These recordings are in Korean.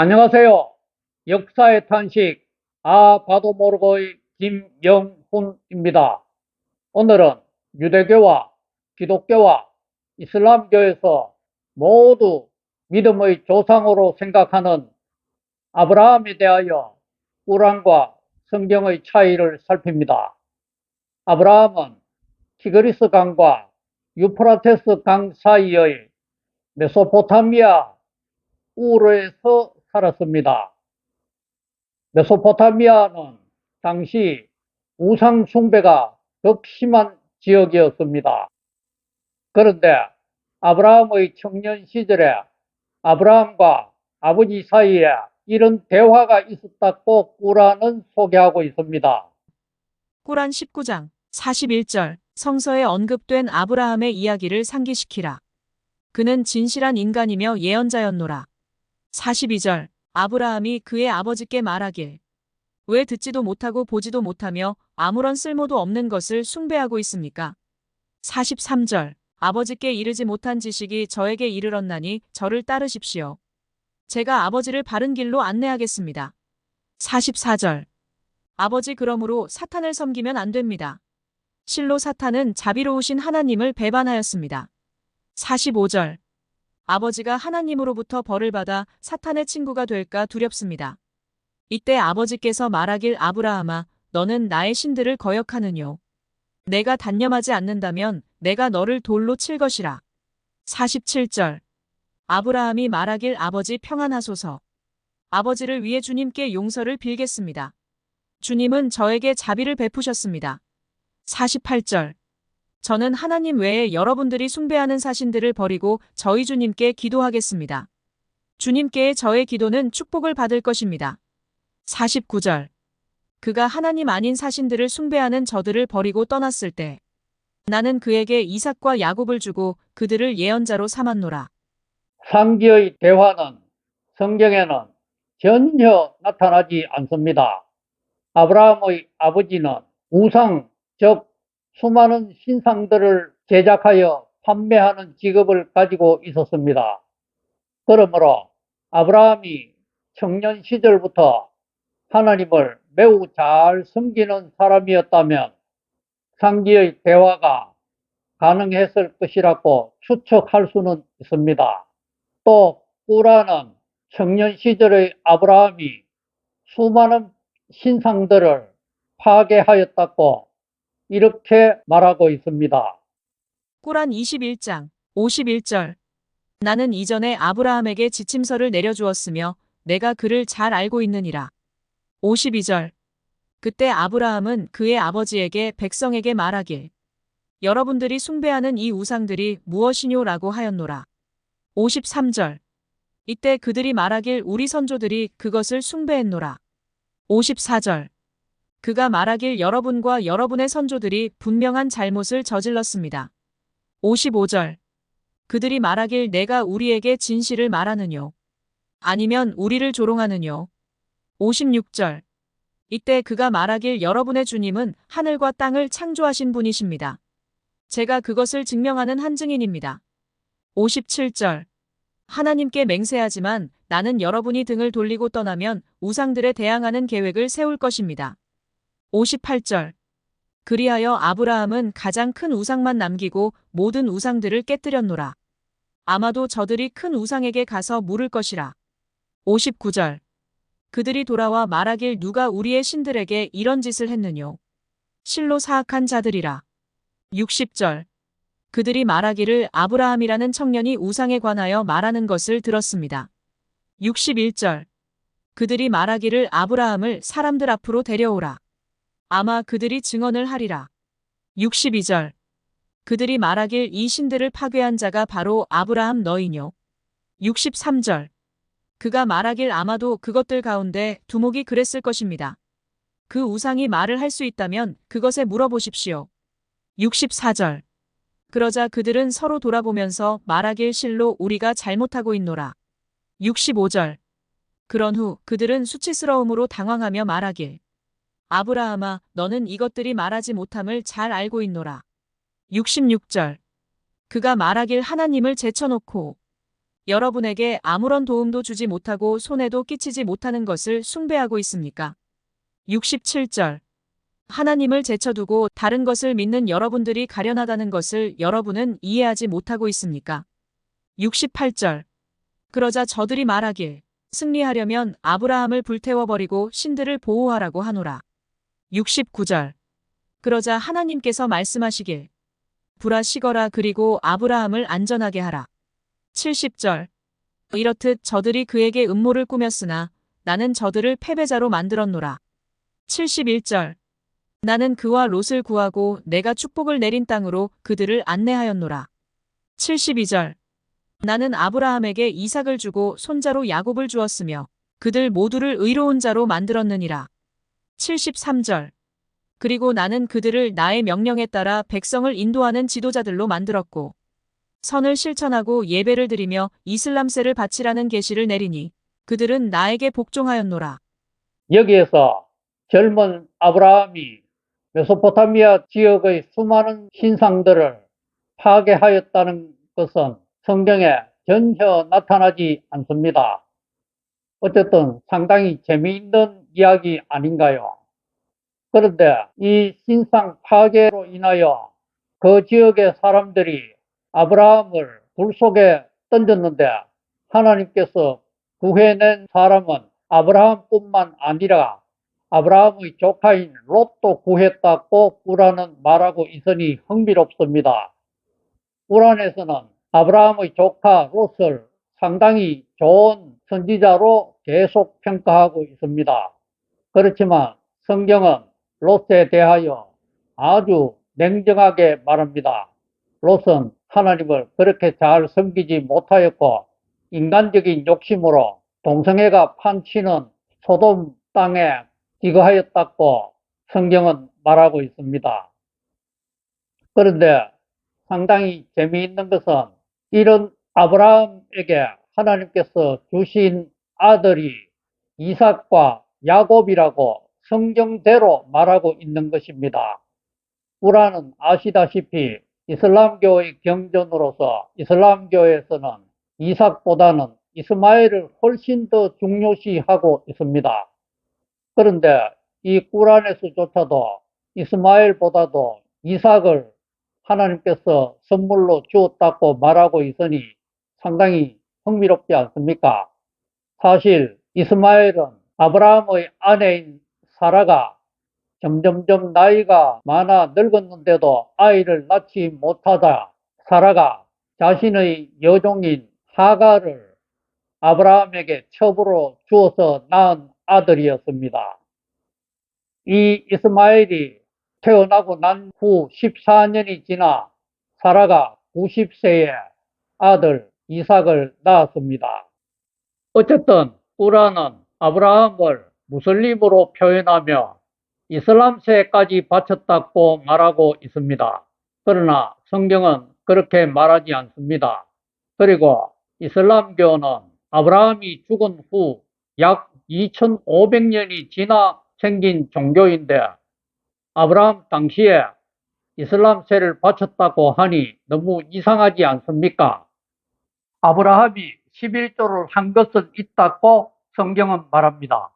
안녕하세요. 역사의 탄식, 봐도 모르고의 김영훈입니다. 오늘은 유대교와 기독교와 이슬람교에서 모두 믿음의 조상으로 생각하는 아브라함에 대하여 꾸란과 성경의 차이를 살핍니다. 아브라함은 티그리스 강과 유프라테스 강 사이의 메소포타미아 우르에서 살았습니다. 메소포타미아는 당시 우상 숭배가 극심한 지역이었습니다. 그런데 아브라함의 청년 시절에 아브라함과 아버지 사이에 이런 대화가 있었다고 꾸란은 소개하고 있습니다. 꾸란 19장 41절 성서에 언급된 아브라함의 이야기를 상기시키라. 그는 진실한 인간이며 예언자였노라. 42절 아브라함이 그의 아버지께 말하길 왜 듣지도 못하고 보지도 못하며 아무런 쓸모도 없는 것을 숭배하고 있습니까? 43절 아버지께 이르지 못한 지식이 저에게 이르렀나니 저를 따르십시오. 제가 아버지를 바른 길로 안내하겠습니다. 44절 아버지 그러므로 사탄을 섬기면 안 됩니다. 실로 사탄은 자비로우신 하나님을 배반하였습니다. 45절 아버지가 하나님으로부터 벌을 받아 사탄의 친구가 될까 두렵습니다. 이때 아버지께서 말하길 아브라함아 너는 나의 신들을 거역하느뇨. 내가 단념하지 않는다면 내가 너를 돌로 칠 것이라. 47절 아브라함이 말하길 아버지 평안하소서. 아버지를 위해 주님께 용서를 빌겠습니다. 주님은 저에게 자비를 베푸셨습니다. 48절 저는 하나님 외에 여러분들이 숭배하는 사신들을 버리고 저희 주님께 기도하겠습니다. 주님께의 저의 기도는 축복을 받을 것입니다. 49절 그가 하나님 아닌 사신들을 숭배하는 저들을 버리고 떠났을 때 나는 그에게 이삭과 야곱을 주고 그들을 예언자로 삼았노라. 상기의 대화는 성경에는 전혀 나타나지 않습니다. 아브라함의 아버지는 우상, 즉 수많은 신상들을 제작하여 판매하는 직업을 가지고 있었습니다. 그러므로 아브라함이 청년 시절부터 하나님을 매우 잘 섬기는 사람이었다면 상기의 대화가 가능했을 것이라고 추측할 수는 있습니다. 또 꾸란은 청년 시절의 아브라함이 수많은 신상들을 파괴하였다고 이렇게 말하고 있습니다. 꾸란 21장 51절 나는 이전에 아브라함에게 지침서를 내려주었으며 내가 그를 잘 알고 있느니라. 52절 그때 아브라함은 그의 아버지에게 백성에게 말하길 여러분들이 숭배하는 이 우상들이 무엇이뇨라고 하였노라. 53절 이때 그들이 말하길 우리 선조들이 그것을 숭배했노라. 54절 그가 말하길 여러분과 여러분의 선조들이 분명한 잘못을 저질렀습니다. 55절 그들이 말하길 내가 우리에게 진실을 말하느뇨. 아니면 우리를 조롱하느뇨. 56절 이때 그가 말하길 여러분의 주님은 하늘과 땅을 창조하신 분이십니다. 제가 그것을 증명하는 한 증인입니다. 57절 하나님께 맹세하지만 나는 여러분이 등을 돌리고 떠나면 우상들에 대항하는 계획을 세울 것입니다. 58절 그리하여 아브라함은 가장 큰 우상만 남기고 모든 우상들을 깨뜨렸노라. 아마도 저들이 큰 우상에게 가서 물을 것이라. 59절 그들이 돌아와 말하길 누가 우리의 신들에게 이런 짓을 했느뇨. 실로 사악한 자들이라. 60절 그들이 말하기를 아브라함이라는 청년이 우상에 관하여 말하는 것을 들었습니다. 61절 그들이 말하기를 아브라함을 사람들 앞으로 데려오라. 아마 그들이 증언을 하리라. 62절 그들이 말하길 이 신들을 파괴한 자가 바로 아브라함 너희뇨. 63절 그가 말하길 아마도 그것들 가운데 두목이 그랬을 것입니다. 그 우상이 말을 할 수 있다면 그것에 물어보십시오. 64절 그러자 그들은 서로 돌아보면서 말하길 실로 우리가 잘못하고 있노라. 65절 그런 후 그들은 수치스러움으로 당황하며 말하길 아브라함아 너는 이것들이 말하지 못함을 잘 알고 있노라. 66절 그가 말하길 하나님을 제쳐놓고 여러분에게 아무런 도움도 주지 못하고 손해도 끼치지 못하는 것을 숭배하고 있습니까? 67절. 하나님을 제쳐두고 다른 것을 믿는 여러분들이 가련하다는 것을 여러분은 이해하지 못하고 있습니까? 68절. 그러자 저들이 말하길 승리하려면 아브라함을 불태워버리고 신들을 보호하라고 하노라. 69절. 그러자 하나님께서 말씀하시길 불아 식어라 그리고 아브라함을 안전하게 하라. 70절. 이렇듯 저들이 그에게 음모를 꾸몄으나 나는 저들을 패배자로 만들었노라. 71절. 나는 그와 롯을 구하고 내가 축복을 내린 땅으로 그들을 안내하였노라. 72절. 나는 아브라함에게 이삭을 주고 손자로 야곱을 주었으며 그들 모두를 의로운 자로 만들었느니라. 73절. 그리고 나는 그들을 나의 명령에 따라 백성을 인도하는 지도자들로 만들었고 선을 실천하고 예배를 드리며 이슬람세를 바치라는 계시를 내리니 그들은 나에게 복종하였노라. 여기에서 젊은 아브라함이 메소포타미아 지역의 수많은 신상들을 파괴하였다는 것은 성경에 전혀 나타나지 않습니다. 어쨌든 상당히 재미있는 이야기 아닌가요? 그런데 이 신상 파괴로 인하여 그 지역의 사람들이 아브라함을 불 속에 던졌는데 하나님께서 구해낸 사람은 아브라함뿐만 아니라 아브라함의 조카인 롯도 구했다고 꾸란은 말하고 있으니 흥미롭습니다. 꾸란에서는 아브라함의 조카 롯을 상당히 좋은 선지자로 계속 평가하고 있습니다. 그렇지만 성경은 롯에 대하여 아주 냉정하게 말합니다. 롯은 하나님을 그렇게 잘 섬기지 못하였고 인간적인 욕심으로 동성애가 판치는 소돔 땅에 기거하였다고 성경은 말하고 있습니다. 그런데 상당히 재미있는 것은 이런 아브라함에게 하나님께서 주신 아들이 이삭과 야곱이라고 성경대로 말하고 있는 것입니다. 꾸란은 아시다시피 이슬람교의 경전으로서 이슬람교에서는 이삭보다는 이스마엘을 훨씬 더 중요시하고 있습니다. 그런데 이 꾸란에서조차도 이스마엘보다도 이삭을 하나님께서 선물로 주었다고 말하고 있으니 상당히 흥미롭지 않습니까? 사실 이스마엘은 아브라함의 아내인 사라가 점점점 나이가 많아 늙었는데도 아이를 낳지 못하자 사라가 자신의 여종인 하가를 아브라함에게 첩으로 주어서 낳은 아들이었습니다. 이 이스마엘이 태어나고 난 후 14년이 지나 사라가 90세에 아들 이삭을 낳았습니다. 어쨌든 꾸란은 아브라함을 무슬림으로 표현하며 이슬람세까지 바쳤다고 말하고 있습니다. 그러나 성경은 그렇게 말하지 않습니다. 그리고 이슬람교는 아브라함이 죽은 후 약 2500년이 지나 생긴 종교인데 아브라함 당시에 이슬람세를 바쳤다고 하니 너무 이상하지 않습니까? 아브라함이 11조를 한 것은 있다고 성경은 말합니다.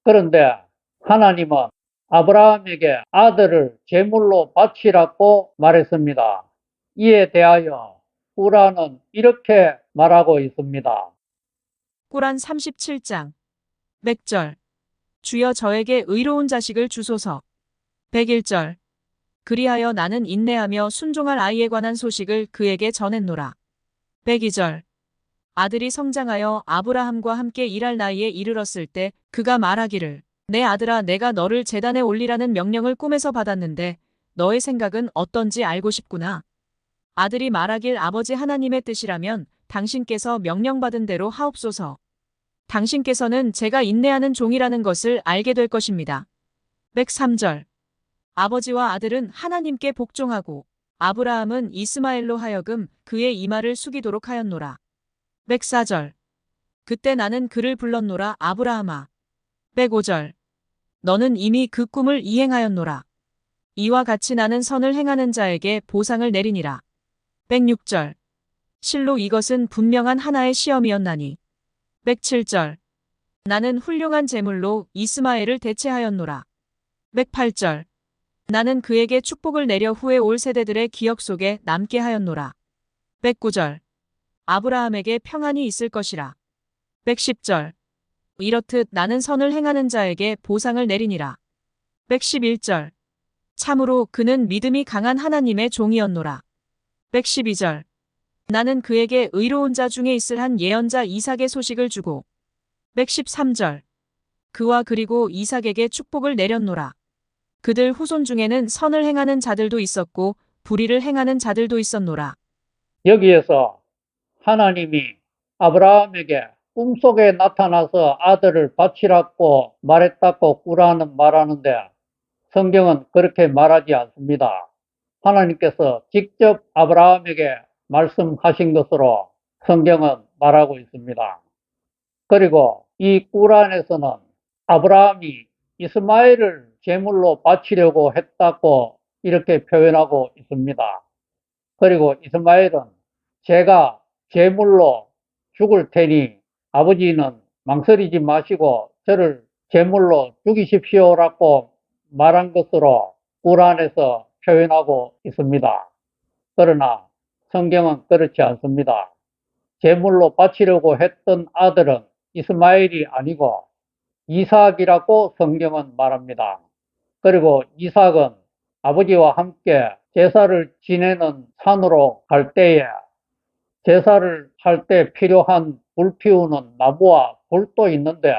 그런데 하나님은 아브라함에게 아들을 제물로 바치라고 말했습니다. 이에 대하여 꾸란은 이렇게 말하고 있습니다. 꾸란 37장. 100절. 주여 저에게 의로운 자식을 주소서. 101절. 그리하여 나는 인내하며 순종할 아이에 관한 소식을 그에게 전했노라. 102절. 아들이 성장하여 아브라함과 함께 일할 나이에 이르렀을 때 그가 말하기를 내 아들아 내가 너를 제단에 올리라는 명령을 꿈에서 받았는데 너의 생각은 어떤지 알고 싶구나. 아들이 말하길 아버지 하나님의 뜻이라면 당신께서 명령받은 대로 하옵소서. 당신께서는 제가 인내하는 종이라는 것을 알게 될 것입니다. 103절. 아버지와 아들은 하나님께 복종하고 아브라함은 이스마엘로 하여금 그의 이마를 숙이도록 하였노라. 104절. 그때 나는 그를 불렀노라 아브라함아. 105절. 너는 이미 그 꿈을 이행하였노라. 이와 같이 나는 선을 행하는 자에게 보상을 내리니라. 106절. 실로 이것은 분명한 하나의 시험이었나니. 107절. 나는 훌륭한 제물로 이스마엘을 대체하였노라. 108절. 나는 그에게 축복을 내려 후에 올 세대들의 기억 속에 남게 하였노라. 109절. 아브라함에게 평안이 있을 것이라. 110절. 이렇듯 나는 선을 행하는 자에게 보상을 내리니라. 111절. 참으로 그는 믿음이 강한 하나님의 종이었노라. 112절. 나는 그에게 의로운 자 중에 있을 한 예언자 이삭의 소식을 주고. 113절. 그와 그리고 이삭에게 축복을 내렸노라. 그들 후손 중에는 선을 행하는 자들도 있었고 불의를 행하는 자들도 있었노라. 여기에서 하나님이 아브라함에게 꿈속에 나타나서 아들을 바치라고 말했다고 꾸라는 말하는데 성경은 그렇게 말하지 않습니다. 하나님께서 직접 아브라함에게 말씀하신 것으로 성경은 말하고 있습니다. 그리고 이 꾸란에서는 아브라함이 이스마엘을 제물로 바치려고 했다고 이렇게 표현하고 있습니다. 그리고 이스마엘은 제가 제물로 죽을 테니 아버지는 망설이지 마시고 저를 제물로 죽이십시오라고 말한 것으로 꾸란에서 표현하고 있습니다. 그러나 성경은 그렇지 않습니다. 제물로 바치려고 했던 아들은 이스마엘이 아니고 이삭이라고 성경은 말합니다. 그리고 이삭은 아버지와 함께 제사를 지내는 산으로 갈 때에 제사를 할 때 필요한 불 피우는 나무와 불도 있는데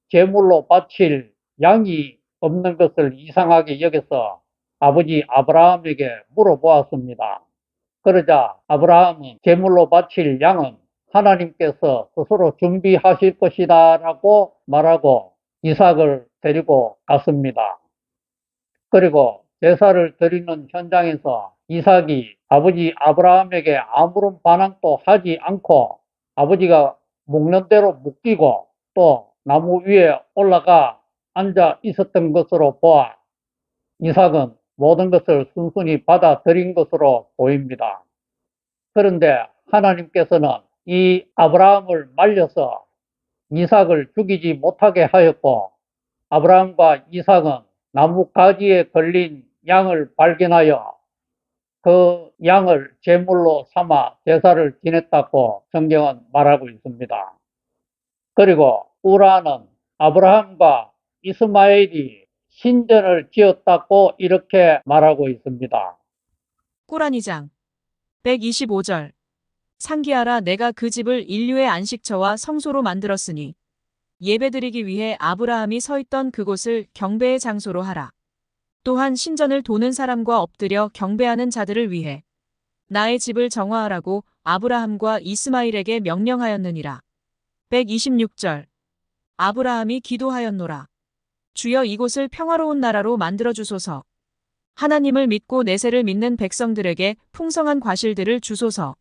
제물로 바칠 양이 없는 것을 이상하게 여겨서 아버지 아브라함에게 물어보았습니다. 그러자 아브라함은 제물로 바칠 양은 하나님께서 스스로 준비하실 것이다 라고 말하고 이삭을 데리고 갔습니다. 그리고 제사를 드리는 현장에서 이삭이 아버지 아브라함에게 아무런 반항도 하지 않고 아버지가 묵는 대로 묵히고 또 나무 위에 올라가 앉아 있었던 것으로 보아 이삭은 모든 것을 순순히 받아들인 것으로 보입니다. 그런데 하나님께서는 이 아브라함을 말려서 이삭을 죽이지 못하게 하였고 아브라함과 이삭은 나무 가지에 걸린 양을 발견하여 그 양을 제물로 삼아 제사를 지냈다고 성경은 말하고 있습니다. 그리고 우라는 아브라함과 이스마엘이 신전을 지었다고 이렇게 말하고 있습니다. 꾸란 2장 125절. 상기하라 내가 그 집을 인류의 안식처와 성소로 만들었으니 예배드리기 위해 아브라함이 서 있던 그곳을 경배의 장소로 하라. 또한 신전을 도는 사람과 엎드려 경배하는 자들을 위해 나의 집을 정화하라고 아브라함과 이스마일에게 명령하였느니라. 126절. 아브라함이 기도하였노라. 주여 이곳을 평화로운 나라로 만들어 주소서. 하나님을 믿고 내세를 믿는 백성들에게 풍성한 과실들을 주소서.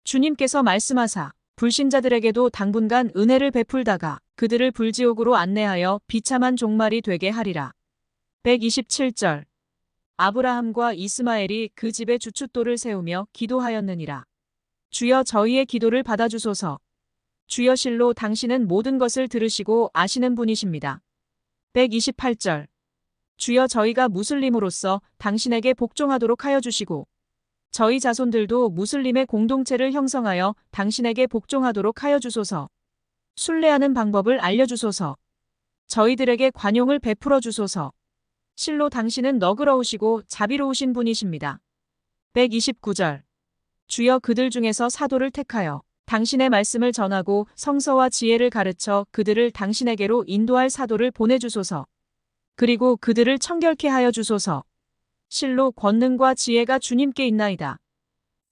주님께서 말씀하사 불신자들에게도 당분간 은혜를 베풀다가 그들을 불지옥으로 안내하여 비참한 종말이 되게 하리라. 127절. 아브라함과 이스마엘이 그 집에 주춧돌을 세우며 기도하였느니라. 주여 저희의 기도를 받아주소서. 주여 실로 당신은 모든 것을 들으시고 아시는 분이십니다. 128절. 주여 저희가 무슬림으로서 당신에게 복종하도록 하여 주시고 저희 자손들도 무슬림의 공동체를 형성하여 당신에게 복종하도록 하여 주소서. 순례하는 방법을 알려주소서. 저희들에게 관용을 베풀어 주소서. 실로 당신은 너그러우시고 자비로우신 분이십니다. 129절. 주여 그들 중에서 사도를 택하여 당신의 말씀을 전하고 성서와 지혜를 가르쳐 그들을 당신에게로 인도할 사도를 보내주소서. 그리고 그들을 청결케 하여 주소서. 실로 권능과 지혜가 주님께 있나이다.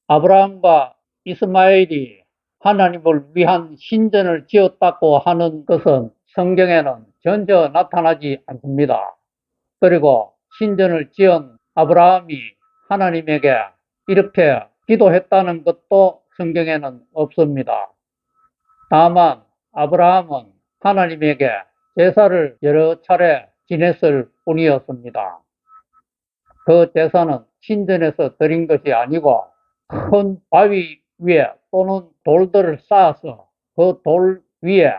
아브라함과 이스마엘이 하나님을 위한 신전을 지었다고 하는 것은 성경에는 전혀 나타나지 않습니다. 그리고 신전을 지은 아브라함이 하나님에게 이렇게 기도했다는 것도 성경에는 없습니다. 다만 아브라함은 하나님에게 제사를 여러 차례 지냈을 뿐이었습니다. 그 제사는 신전에서 드린 것이 아니고 큰 바위 위에 또는 돌들을 쌓아서 그 돌 위에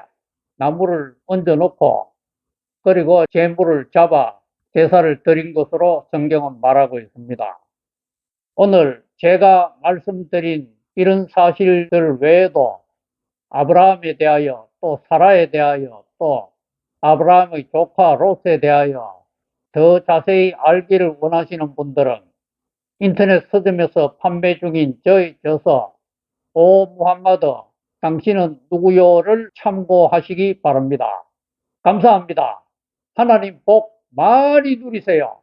나무를 얹어놓고 그리고 제물을 잡아 제사를 드린 것으로 성경은 말하고 있습니다. 오늘 제가 말씀드린 이런 사실들 외에도 아브라함에 대하여 또 사라에 대하여 또 아브라함의 조카 롯에 대하여 더 자세히 알기를 원하시는 분들은 인터넷 서점에서 판매 중인 저의 저서 오 무함마드 당신은 누구요를 참고하시기 바랍니다. 감사합니다. 하나님 복 많이 누리세요.